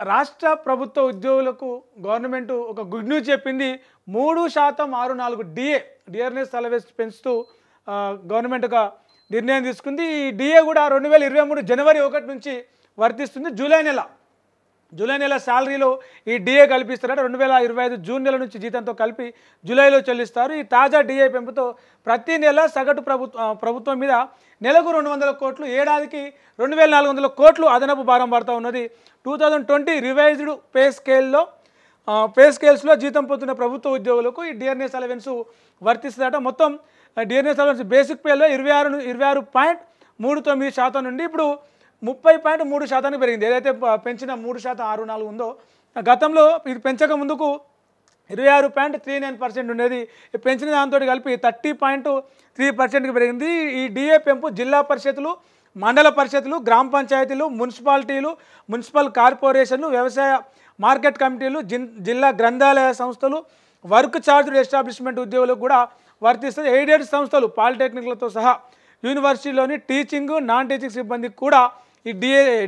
రాష్ట్ర ప్రభుత్వ ఉద్యోగులకు గవర్నమెంట్ ఒక గుడ్ న్యూస్ చెప్పింది. 3% డియర్నెస్ అలవెన్స్ పెంచుతూ గవర్నమెంట్ ఒక నిర్ణయం తీసుకుంది. ఈ డిఏ కూడా 2023 జనవరి 1 నుంచి వర్తిస్తుంది. జూలై నెల శాలరీలో ఈ డిఏ కల్పిస్తారట. 2025 జూన్ నెల నుంచి జీతంతో కలిపి జూలైలో చెల్లిస్తారు. ఈ తాజా డిఏ పెంపుతో ప్రతి నెల సగటు ప్రభుత్వం మీద నెలకు 200 కోట్లు, ఏడాదికి 2400 కోట్లు అదనపు భారం పడుతూ ఉన్నది. 2020 రివైజ్డ్ పే స్కేల్స్లో జీతం పొందుతున్న ప్రభుత్వ ఉద్యోగులకు ఈ డిఆర్ఎస్ అలవెన్స్ వర్తిస్తుందట. మొత్తం డిఆర్ఎస్ అలవెన్స్ బేసిక్ పేలో 26.39% నుండి ఇప్పుడు 30.3% పెరిగింది. ఏదైతే పెంచిన 3.64 ఉందో గతంలో ఇది పెంచక ముందుకు 26.39% ఉండేది. పెంచిన దాంతో కలిపి 30.3%కి పెరిగింది. ఈ డిఏ పెంపు జిల్లా పరిషత్లు, మండల పరిషత్లు, గ్రామ పంచాయతీలు, మున్సిపాలిటీలు, మున్సిపల్ కార్పొరేషన్లు, వ్యవసాయ మార్కెట్ కమిటీలు, జిల్లా గ్రంథాలయ సంస్థలు, వర్క్ ఛార్జ్డ్ ఎస్టాబ్లిష్మెంట్ ఉద్యోగులకు కూడా వర్తిస్తుంది. ఎయిడెడ్ సంస్థలు, పాలిటెక్నిక్లతో సహా యూనివర్సిటీలోని టీచింగ్, నాన్ టీచింగ్ సిబ్బందికి కూడా ఈ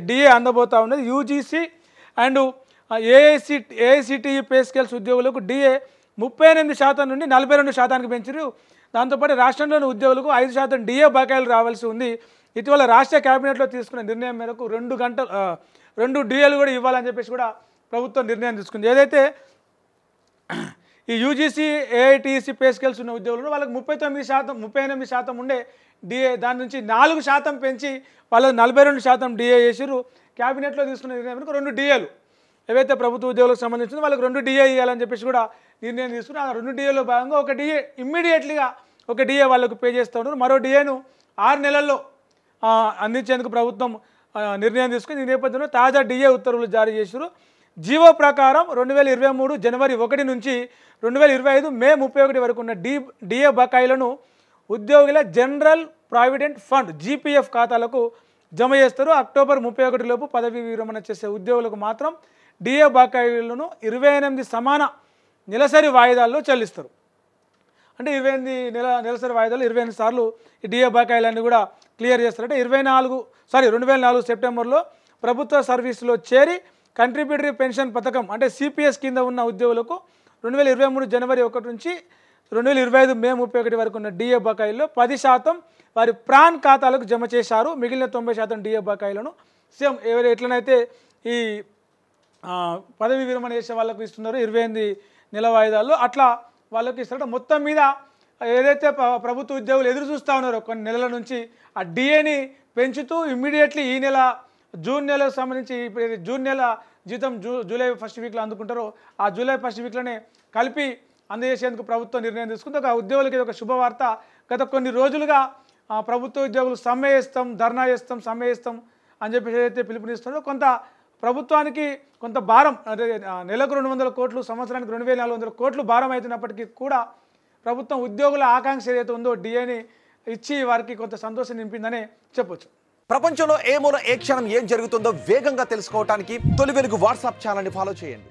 డిఏ అందబోతూ ఉన్నది. UGC and AICTE pay scales ఉద్యోగులకు డిఏ 38% నుండి 42%కి పెంచారు. దాంతోపాటు రాష్ట్రంలోని ఉద్యోగులకు 5% డిఏ బకాయిలు రావాల్సి ఉంది. ఇటీవల రాష్ట్ర కేబినెట్లో తీసుకున్న నిర్ణయం మేరకు 2 డిఏలు కూడా ఇవ్వాలని చెప్పేసి కూడా ప్రభుత్వం నిర్ణయం తీసుకుంది. ఏదైతే ఈ యూజీసీ ఏఐటీసీ పే స్కేల్స్ ఉన్న ఉద్యోగులు వాళ్ళకి 38% ఉండే డిఏ దాని నుంచి 4% పెంచి వాళ్ళకి 42% డిఏ చేసారు. క్యాబినెట్లో తీసుకున్న నిర్ణయం మేరకు 2 డిఏలు ఏవైతే ప్రభుత్వ ఉద్యోగులకు సంబంధించిందో వాళ్ళకి 2 డిఏ ఇవ్వాలని చెప్పేసి కూడా నిర్ణయం తీసుకుని ఆ 2 డిఏలో భాగంగా ఒక డిఏ ఇమ్మీడియట్లీగా ఒక డిఏ వాళ్ళకు పే చేస్తూ ఉన్నారు. మరో డిఏను 6 నెలల్లో అందించేందుకు ప్రభుత్వం నిర్ణయం తీసుకుని ఈ నేపథ్యంలో తాజా డిఏ ఉత్తర్వులు జారీ చేశారు. జీవో ప్రకారం 2023 జనవరి 1 నుంచి 2025 మే 31 వరకు ఉన్న డిఏ బకాయిలను ఉద్యోగుల జనరల్ ప్రావిడెంట్ ఫండ్ జీపీఎఫ్ ఖాతాలకు జమ చేస్తారు. అక్టోబర్ 31 లోపు పదవీ విరమణ చేసే ఉద్యోగులకు మాత్రం డిఏ బకాయిలను 28 సమాన నెలసరి వాయిదాల్లో చెల్లిస్తారు. అంటే 28 నెలసరి వాయిదాలు 28 సార్లు ఈ డిఏ బకాయిలన్నీ కూడా క్లియర్ చేస్తారంటే 2004 సెప్టెంబర్లో ప్రభుత్వ సర్వీసులో చేరి కంట్రిబ్యూటరీ పెన్షన్ పథకం అంటే సిపిఎస్ కింద ఉన్న ఉద్యోగులకు 2023 జనవరి 1 నుంచి 2025 మే 31 వరకు ఉన్న డిఏ బకాయిల్లో 10% వారి ప్రాన్ ఖాతాలకు జమ చేశారు. మిగిలిన 90% డిఏ బకాయిలను సేమ్ ఎట్లనైతే ఈ పదవి విరమణ చేసే వాళ్ళకు ఇస్తున్నారు 28 నెల వాయిదాల్లో అట్లా వాళ్ళకి ఇస్తారట. మొత్తం మీద ఏదైతే ప్రభుత్వ ఉద్యోగులు ఎదురు చూస్తూ ఉన్నారో కొన్ని నెలల నుంచి ఆ డిఏని పెంచుతూ ఇమ్మీడియట్లీ ఈ నెల జూన్ నెలకు సంబంధించి జూన్ నెల జీతం జూలై 1st వీక్లో అందుకుంటారో ఆ జూలై 1st వీక్లోనే కలిపి అందజేసేందుకు ప్రభుత్వం నిర్ణయం తీసుకుంది. ఒక ఉద్యోగులకి ఇది ఒక శుభవార్త. గత కొన్ని రోజులుగా ప్రభుత్వ ఉద్యోగులు సమ్మె చేస్తాం, ధర్నా చేస్తాం, సమ్మె చేస్తాం అని చెప్పి ఏదైతే పిలుపునిస్తున్నారో కొంత ప్రభుత్వానికి కొంత భారం అంటే నెలకు 200 కోట్లు, సంవత్సరానికి 2400 కోట్లు భారం అవుతున్నప్పటికీ కూడా ప్రభుత్వం ఉద్యోగుల ఆకాంక్ష ఏదైతే ఉందో డిఏని ఇచ్చి వారికి కొంత సంతోషం నింపిందనే చెప్పొచ్చు. ప్రపంచంలో ఏ మూల ఏ క్షణం ఏం జరుగుతుందో వేగంగా తెలుసుకోవడానికి తొలి వెలుగు వాట్సాప్ ఛానల్ని ఫాలో చేయండి.